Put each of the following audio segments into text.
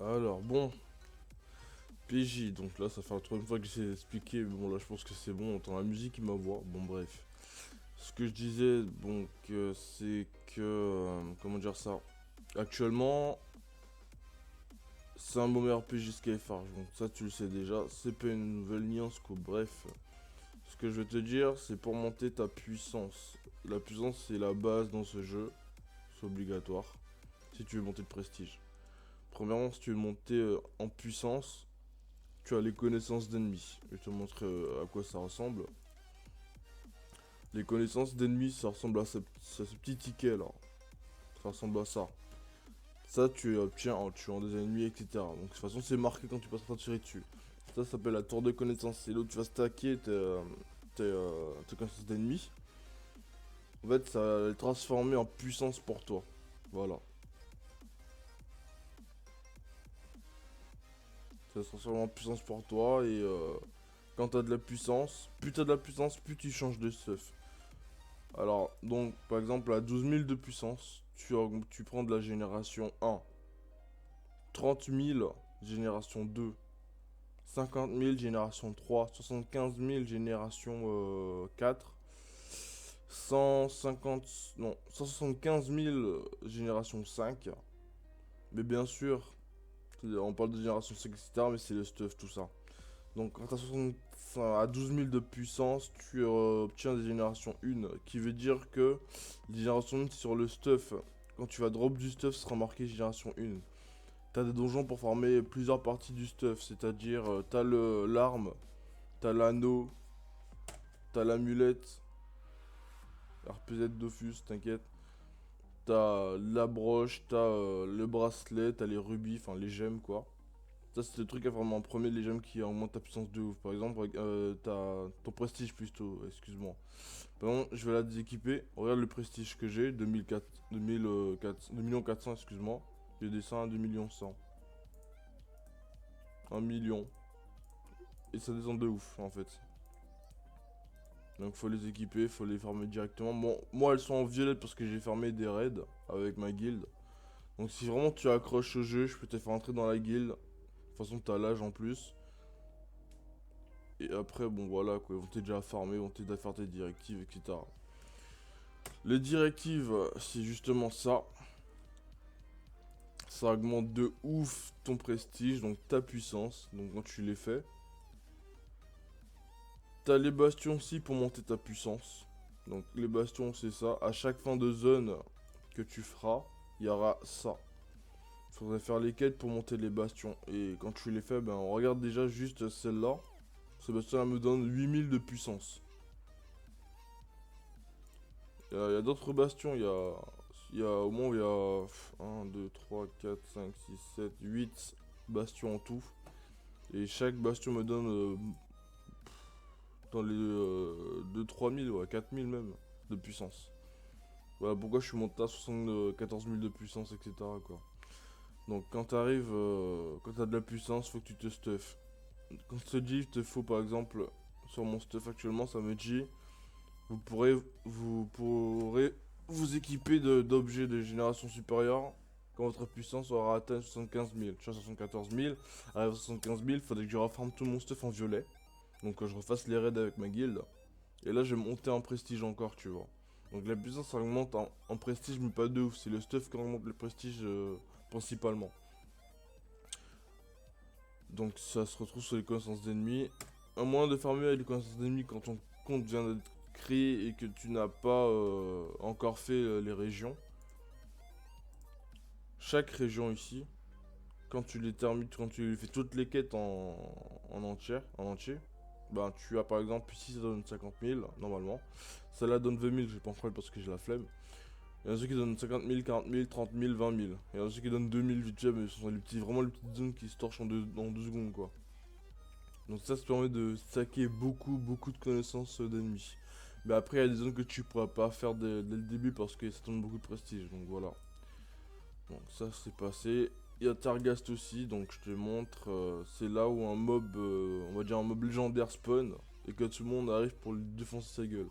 Alors, bon, PJ, donc là, ça fait la troisième fois que j'essaie d'expliquer, mais bon, là, je pense que c'est bon, on entend la musique et ma voix. Bon, bref. Ce que je disais, donc, c'est que, comment dire ça? Actuellement, c'est un bon meilleur PJ SkyFarge, donc ça, tu le sais déjà. C'est pas une nouvelle nuance, quoi. Bref, ce que je veux te dire, c'est pour monter ta puissance. La puissance, c'est la base dans ce jeu, c'est obligatoire, si tu veux monter de prestige. Premièrement, si tu veux monter en puissance, tu as les connaissances d'ennemis. Je vais te montrer à quoi ça ressemble. Les connaissances d'ennemis, ça ressemble à ce petit ticket là. Ça ressemble à ça. Ça, tu obtiens en tuant des ennemis, etc. Donc, de toute façon, c'est marqué quand tu passeras à tirer dessus. Ça s'appelle la tour de connaissances. C'est là où tu vas stacker tes connaissances d'ennemis. En fait, ça va les transformer en puissance pour toi. Voilà. Ça va se transformer en puissance pour toi. Et quand t'as de la puissance, plus t'as de la puissance, plus tu changes de stuff. Alors, donc, par exemple, à 12 000 de puissance, tu prends de la génération 1, 30 000 génération 2, 50 000 génération 3, 75 000 génération 4, 150, non, 175 000 génération 5. Mais bien sûr, on parle de génération 5, etc., mais c'est le stuff, tout ça. Donc, quand tu as à 12 000 de puissance, tu obtiens des générations 1, qui veut dire que les générations 1 c'est sur le stuff. Quand tu vas drop du stuff, ce sera marqué génération 1. T'as des donjons pour farmer plusieurs parties du stuff, c'est-à-dire t'as l'arme, t'as l'anneau, t'as l'amulette, RPZ Dofus, t'inquiète. T'as la broche, t'as le bracelet, t'as les rubis, enfin les gemmes quoi. Ça, c'est le truc à vraiment en premier, les gemmes qui augmentent ta puissance de ouf. Par exemple, t'as ton prestige plutôt, excuse-moi. Par exemple, je vais la déséquiper. Regarde le prestige que j'ai, 2004, 2004, 2 400 excuse-moi. Je descends à 2 100 000. 1 million. Et ça descend de ouf, en fait. Donc, faut les équiper, faut les farmer directement. Bon, moi, elles sont en violette parce que j'ai farmé des raids avec ma guilde. Donc, si vraiment tu accroches au jeu, je peux te faire entrer dans la guilde. De toute façon, t'as l'âge en plus. Et après, bon voilà quoi, ils vont t'aider déjà à farmer, ils vont t'aider à faire tes directives, etc. Les directives, c'est justement ça. Ça augmente de ouf ton prestige, donc ta puissance, donc quand tu les fais. T'as les bastions aussi pour monter ta puissance. Donc les bastions c'est ça, à chaque fin de zone que tu feras, il y aura ça. Faudrait faire les quêtes pour monter les bastions. Et quand tu les fais, ben on regarde déjà juste celle-là. Ce bastion là me donne 8000 de puissance. Il y a d'autres bastions, il y a au moins il y a 1, 2, 3, 4, 5, 6, 7, 8 bastions en tout. Et chaque bastion me donne dans les 2-3 000, ouais, 4 000 même de puissance. Voilà pourquoi je suis monté à 74 000 de puissance, etc. quoi. Donc quand t'arrives, quand t'as de la puissance, faut que tu te stuff. Quand je te dis, il te faut par exemple, sur mon stuff actuellement, ça me dit Vous pourrez vous équiper d'objets de génération supérieure quand votre puissance aura atteint 75 000. Je suis à 74 000. À 75 000, faudrait que je reforme tout mon stuff en violet. Donc je refasse les raids avec ma guilde. Et là, je vais monter en prestige encore, tu vois. Donc la puissance ça augmente en prestige, mais pas de ouf. C'est le stuff qui augmente le prestige principalement. Donc ça se retrouve sur les connaissances d'ennemis. Un moyen de farmer avec les connaissances d'ennemis quand ton compte vient d'être créé et que tu n'as pas encore fait les régions. Chaque région ici, quand tu les termines, quand tu fais toutes les quêtes en entier, ben tu as par exemple ici ça donne 50 000 normalement. Celle-là donne 20 000, je vais pas en prendre parce que j'ai la flemme. Il y en a ceux qui donnent 50 000, 40 000, 30 000, 20 000. Il y en a ceux qui donnent 2 000 vite fait, mais ce sont vraiment les petites zones qui se torchent en 2 secondes quoi. Donc ça permet de stacker beaucoup de connaissances d'ennemis. Mais après il y a des zones que tu pourras pas faire dès le début parce que ça donne beaucoup de prestige, donc voilà. Donc ça c'est passé. Il y a Targast aussi, donc je te montre, c'est là où un mob, on va dire un mob légendaire spawn, et que tout le monde arrive pour lui défoncer sa gueule.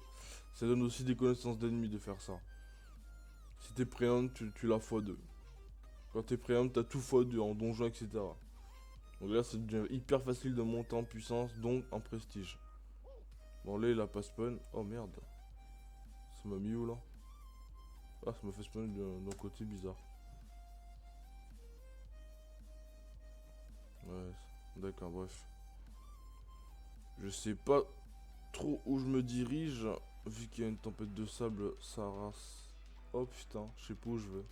Ça donne aussi des connaissances d'ennemis de faire ça. Si t'es préhomme, tu l'as x2. Quand t'es premium, t'as tout x2 en donjon, etc. Donc là, ça devient hyper facile de monter en puissance, donc en prestige. Bon, là, il a pas spawn. Oh merde. Ça m'a mis où là? Ah, ça m'a fait spawn d'un côté bizarre. Ouais, d'accord, bref. Je sais pas trop où je me dirige, vu qu'il y a une tempête de sable, ça rase. Oh putain, je sais pas où je vais.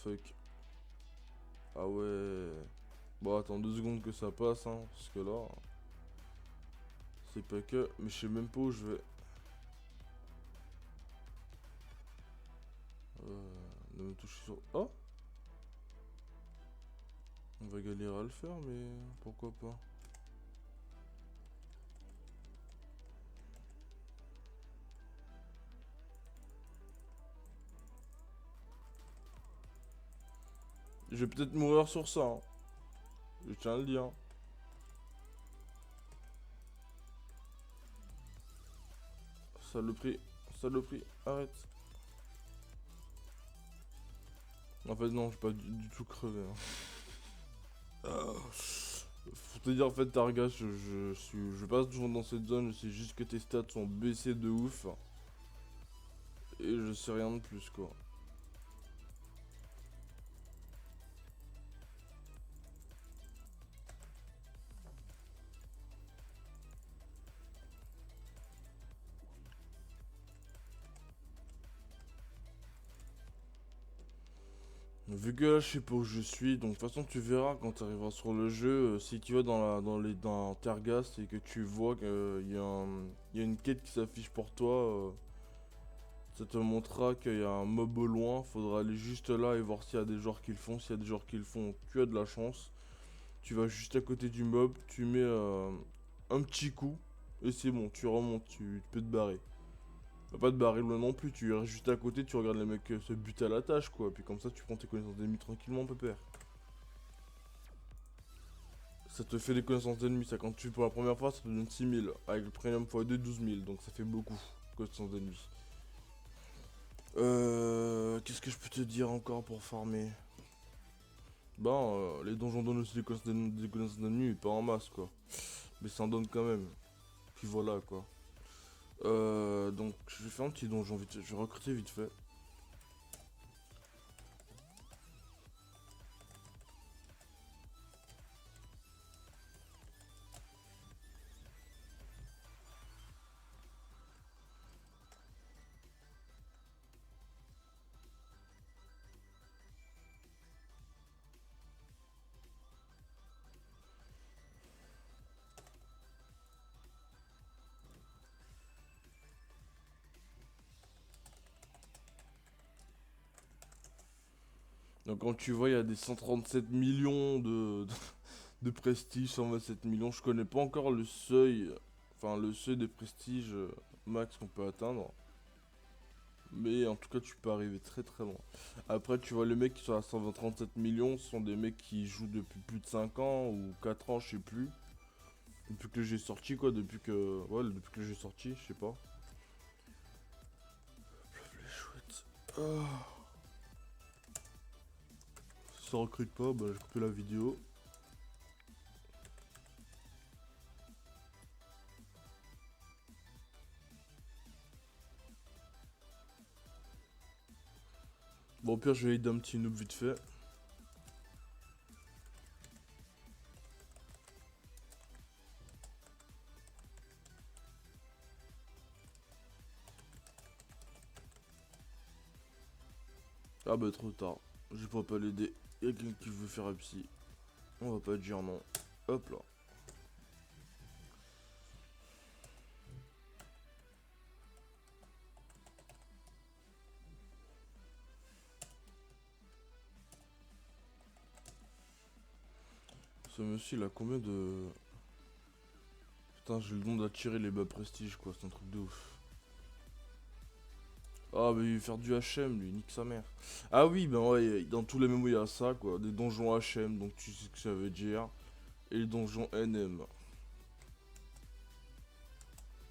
Fuck. Ah ouais. Bon, attends 2 secondes que ça passe, hein, parce que là, c'est pas que. Mais je sais même pas où je vais. Ne me toucher sur. Oh! On va galérer à le faire, mais pourquoi pas. Je vais peut-être mourir sur ça, hein. Je tiens à le dire. Saloperie, saloperie, arrête. En fait, non, je pas du tout crevé, hein. Faut te dire, en fait, Targa, je passe toujours dans cette zone, je sais juste que tes stats sont baissés de ouf. Et je sais rien de plus, quoi. Vu que là, je sais pas où je suis, donc de toute façon, tu verras quand tu arriveras sur le jeu, si tu vas dans Tergast et que tu vois qu'il y a une quête qui s'affiche pour toi, ça te montrera qu'il y a un mob au loin, faudra aller juste là et voir s'il y a des joueurs qui le font. S'il y a des joueurs qui le font, tu as de la chance. Tu vas juste à côté du mob, tu mets un petit coup, et c'est bon, tu remontes, tu peux te barrer. Pas te barrer loin non plus, tu restes juste à côté, tu regardes les mecs se buter à la tâche, quoi. Puis comme ça, tu prends tes connaissances d'ennemis tranquillement, pépère. Ça te fait des connaissances d'ennemis, ça quand tu pour la première fois, ça te donne 6000. Avec le premium x2, 12 000, donc ça fait beaucoup, connaissances d'ennemis. Qu'est-ce que je peux te dire encore pour farmer? Ben, les donjons donnent aussi des connaissances d'ennemis, mais pas en masse, quoi. Mais ça en donne quand même. Puis voilà, quoi. Donc je vais faire un petit donjon vite fait. Je vais recruter vite fait. Donc quand tu vois, il y a des 137 millions de prestige, 127 millions. Je connais pas encore le seuil, enfin le seuil de prestige max qu'on peut atteindre. Mais en tout cas, tu peux arriver très très loin. Après, tu vois, les mecs qui sont à 137 millions, ce sont des mecs qui jouent depuis plus de 5 ans ou 4 ans, je sais plus. Depuis que j'ai sorti, quoi, depuis que. Ouais, depuis que j'ai sorti, je sais pas. Les chouettes. Ah. Si ça recrute pas, bah j'ai coupé la vidéo. Bon, au pire, je vais aider un petit noob vite fait. Ah bah trop tard. Je pourrais pas l'aider. Y'a quelqu'un qui veut faire un psy. On va pas dire non. Hop là. Ce monsieur il a combien de... Putain, j'ai le don d'attirer les bas prestige quoi, c'est un truc de ouf. Ah bah il veut faire du HM lui, nique sa mère. Ah oui, ben ouais, dans tous les MMO il y a ça quoi, des donjons HM, donc tu sais ce que ça veut dire. Et les donjons NM.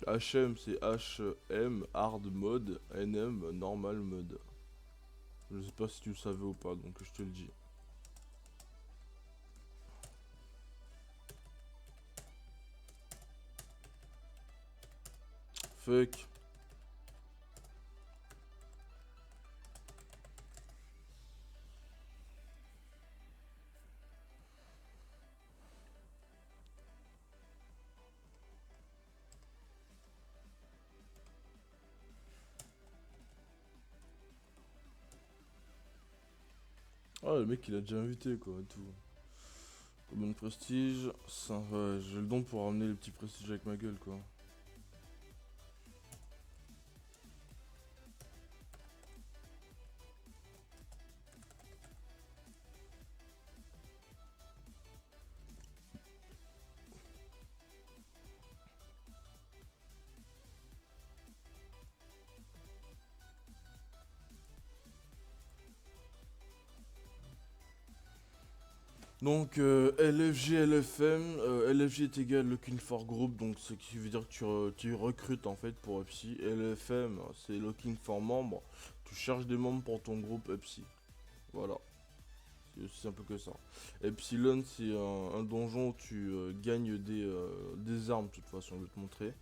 HM c'est HM, hard mode, NM, normal mode. Je sais pas si tu le savais ou pas, donc je te le dis. Fuck. Ah, le mec il a déjà invité quoi et tout. Bon prestige, ça, ouais, j'ai le don pour ramener les petits prestiges avec ma gueule quoi. Donc LFG, LFM, LFG est égal Looking for Group, donc ce qui veut dire que tu recrutes en fait pour Epsi. LFM c'est Looking for Membre, tu cherches des membres pour ton groupe Epsi. Voilà, c'est aussi simple que ça. Epsilon c'est un donjon où tu gagnes des armes, de toute façon je vais te montrer.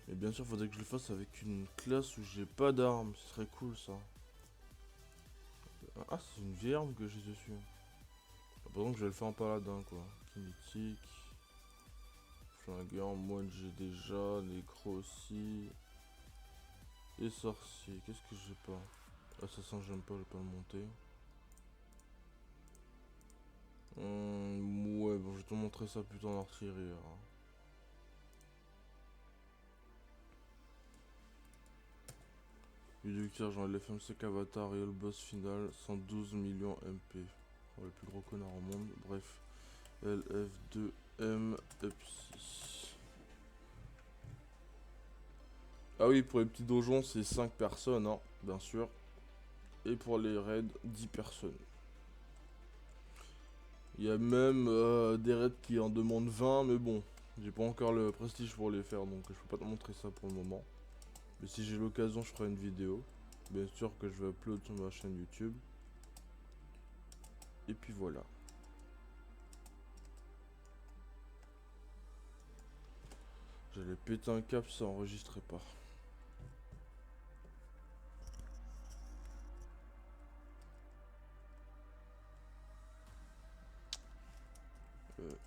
Mais bien sûr faudrait que je le fasse avec une classe où j'ai pas d'armes, ce serait cool ça. Ah c'est une vieille arme que j'ai dessus. Par exemple, je vais le faire en paladin, quoi. Kinétique. Flingueur, moine, j'ai déjà. Nécro aussi. Et sorcier. Qu'est-ce que j'ai pas? Assassin, j'aime pas, je vais pas le monter. Ouais, bon, je vais te montrer ça plutôt en artillerie. Alors. Réducteur, genre l'FMC Avatar et le boss final, 112 millions MP. Oh, le plus gros connard au monde. Bref. LF2M Up6. Ah oui, pour les petits donjons, c'est 5 personnes, hein, bien sûr. Et pour les raids, 10 personnes. Il y a même des raids qui en demandent 20, mais bon, j'ai pas encore le prestige pour les faire, donc je peux pas te montrer ça pour le moment. Mais si j'ai l'occasion, je ferai une vidéo. Bien sûr que je vais upload sur ma chaîne YouTube. Et puis voilà. J'allais péter un cap, ça enregistrait pas.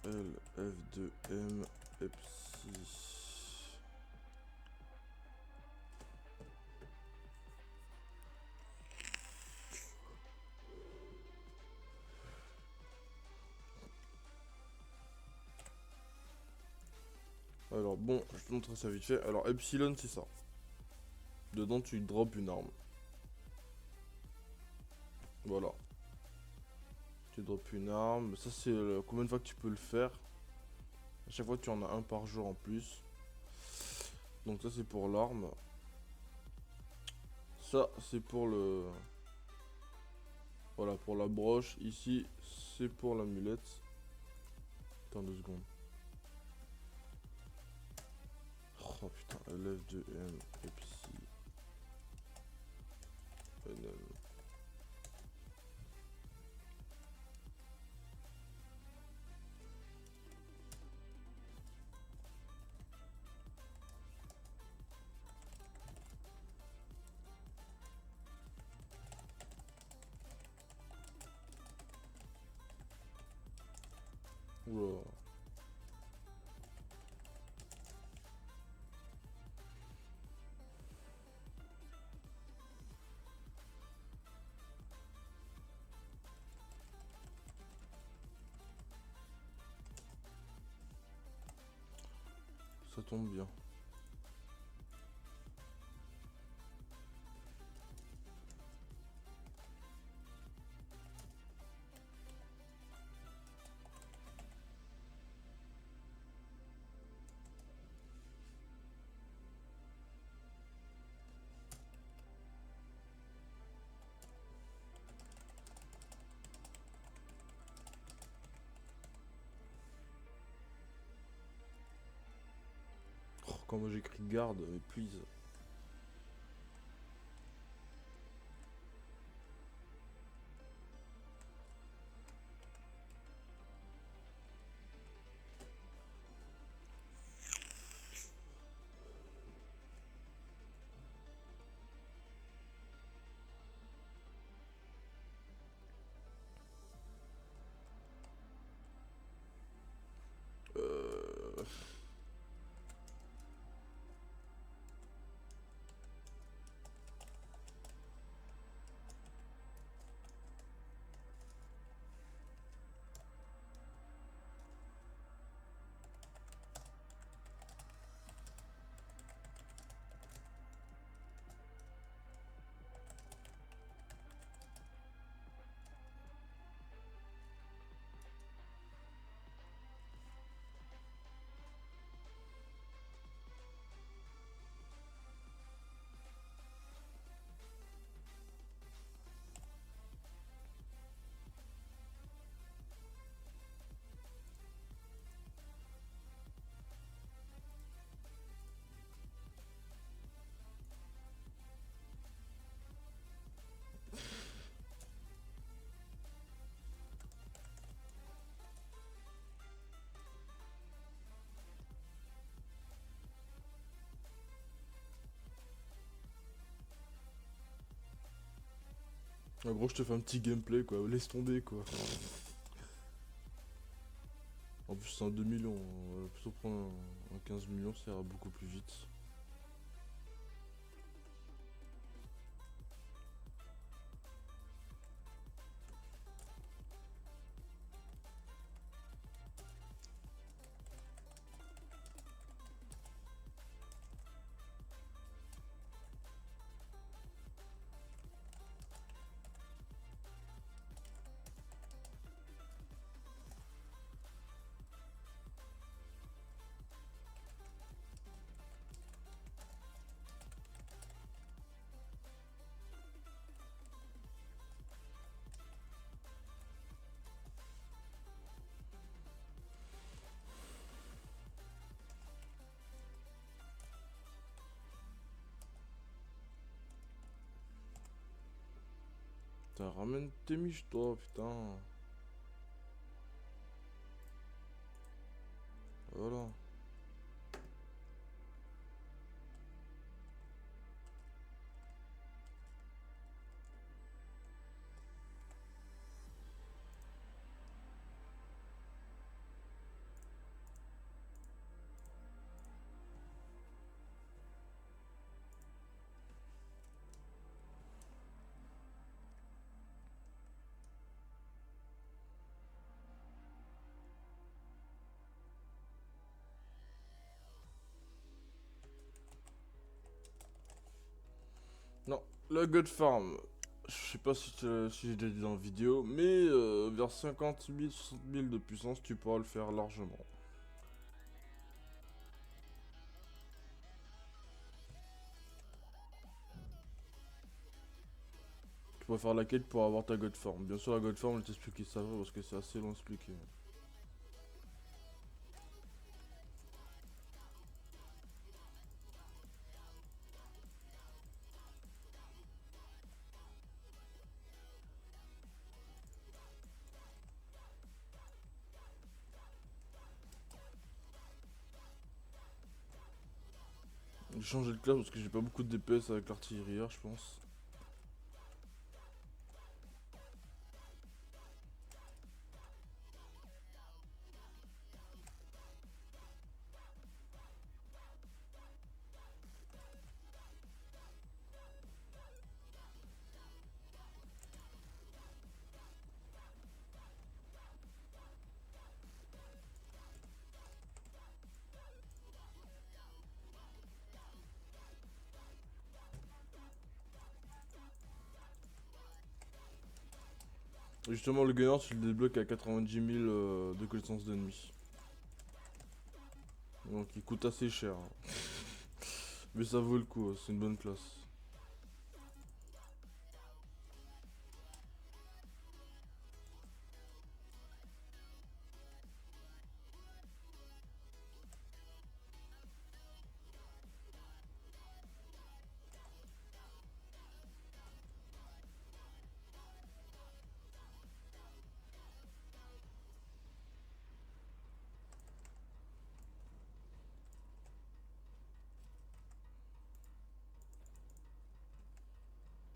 L, F2M, Epsi. Alors bon, je te montre ça vite fait. Alors Epsilon, c'est ça. Dedans, tu drops une arme. Voilà. Tu drops une arme. Ça, c'est combien de fois que tu peux le faire. À chaque fois, tu en as un par jour en plus. Donc ça, c'est pour l'arme. Ça, c'est pour le... Voilà, pour la broche. Ici, c'est pour l'amulette. Attends 2 secondes. Oh putain, LF2M, Epsi, NM. Oula. Ça tombe bien. Oh, quand moi j'écris garde, mais please. En gros, je te fais un petit gameplay, quoi. Laisse tomber, quoi. En plus, c'est un 2 millions. On va plutôt prendre un 15 millions, ça ira beaucoup plus vite. Putain, ramène tes miches, toi, putain. Voilà. Non, la God Farm. Je sais pas si j'ai déjà dit dans la vidéo, mais vers 50 000, 60 000 de puissance, tu pourras le faire largement. Tu pourras faire la quête pour avoir ta God Farm. Bien sûr, la God Farm, je vais t'expliquer ça parce que c'est assez long à expliquer. J'ai changé de classe parce que j'ai pas beaucoup de DPS avec l'artillerie, je pense. Justement, le gagnant, tu le débloques à 90 000 de connaissances d'ennemis. Donc, il coûte assez cher, hein. Mais ça vaut le coup, c'est une bonne classe.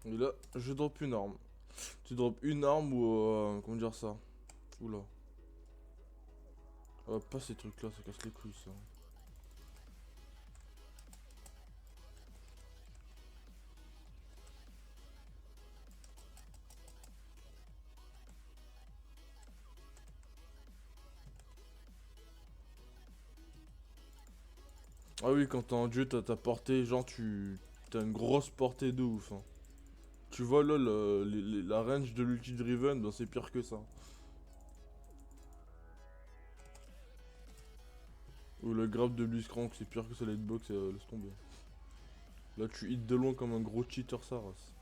Et là, je drop une arme. Tu drops une arme ou... comment dire ça? Oula. Pas ces trucs là, ça casse les couilles ça. Ah oui, quand t'es en dieu, t'as ta portée, genre tu... T'as une grosse portée de ouf, hein. Tu vois là, la range de l'ulti driven, ben c'est pire que ça. Ou le grab de Blitzcrank, c'est pire que ça, la hitbox, laisse tomber. Là tu hits de loin comme un gros cheater sa race.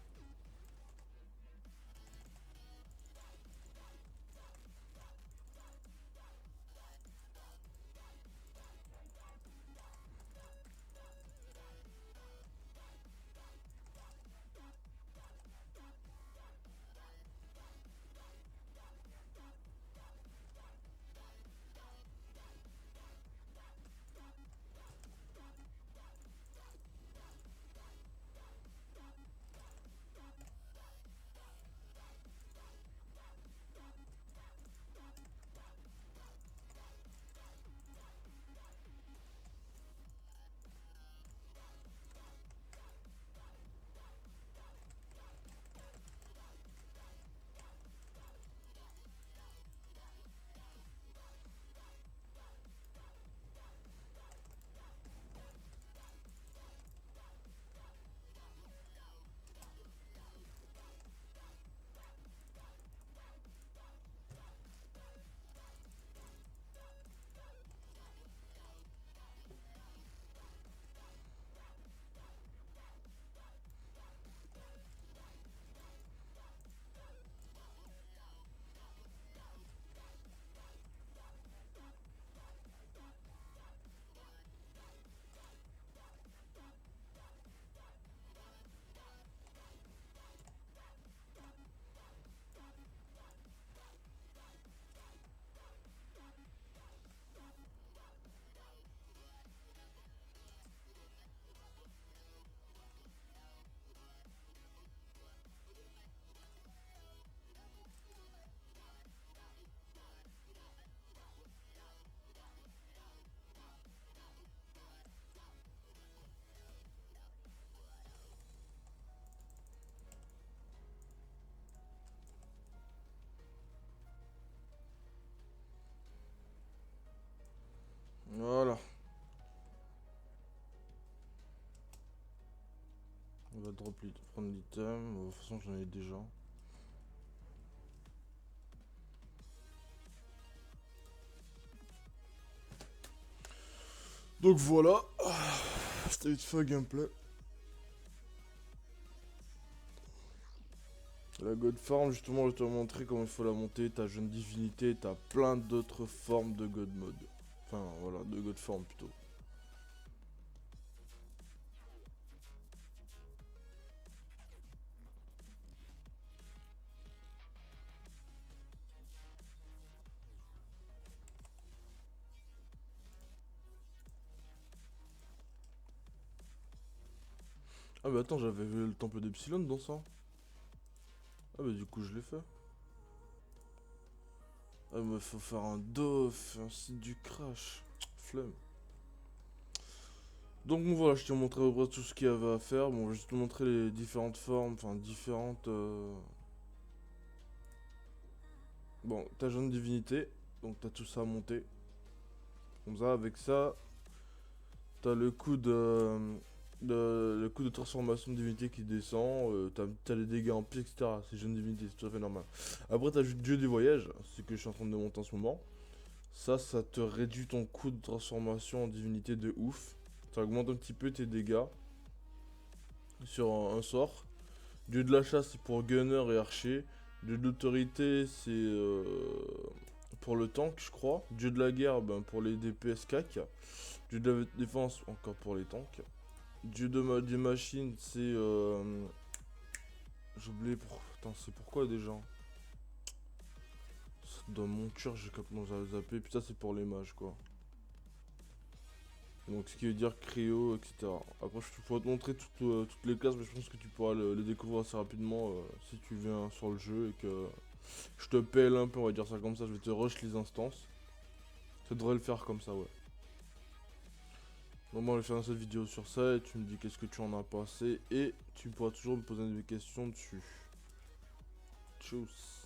prendre l'item. De toute façon, j'en ai déjà. Donc voilà. C'était vite fait gameplay. La God Farm, justement, je te montrer comment il faut la monter. T'as Jeune Divinité, t'as plein d'autres formes de God Mode. Enfin, voilà, de God Farm plutôt. Ah bah attends, j'avais vu le temple d'Epsilon dans ça. Ah bah du coup je l'ai fait. Ah mais faut faire un doff, un site du crash. Flemme. Donc bon, voilà, je t'ai montré à peu près tout ce qu'il y avait à faire. Bon, je vais juste te montrer les différentes formes, enfin différentes... Bon, t'as Jeune Divinité, donc t'as tout ça à monter. Comme ça, avec ça, t'as le coup le coup de transformation de divinité qui descend, t'as les dégâts en pied, etc. C'est Jeune Divinité, c'est tout à fait normal. Après, t'as juste Dieu des voyages, c'est ce que je suis en train de monter en ce moment. Ça te réduit ton coût de transformation en divinité de ouf. Ça augmente un petit peu tes dégâts sur un sort. Dieu de la chasse, c'est pour gunner et archer. Dieu de l'autorité, c'est pour le tank, je crois. Dieu de la guerre, ben, pour les DPS CAC. Dieu de la défense, encore pour les tanks. Dieu des machines, c'est... J'ai oublié pour... Attends, c'est pourquoi déjà? Dans mon cœur, j'ai complètement zappé. Puis ça, c'est pour les mages, quoi. Donc, ce qui veut dire créo, etc. Après, je pourrais te montrer toutes les classes, mais je pense que tu pourras les découvrir assez rapidement si tu viens sur le jeu et que je te pèle un peu, on va dire ça comme ça. Je vais te rush les instances. Ça devrait le faire comme ça, ouais. Donc, moi, on va faire cette vidéo sur ça et tu me dis qu'est-ce que tu en as pensé et tu pourras toujours me poser des questions dessus. Tchuss.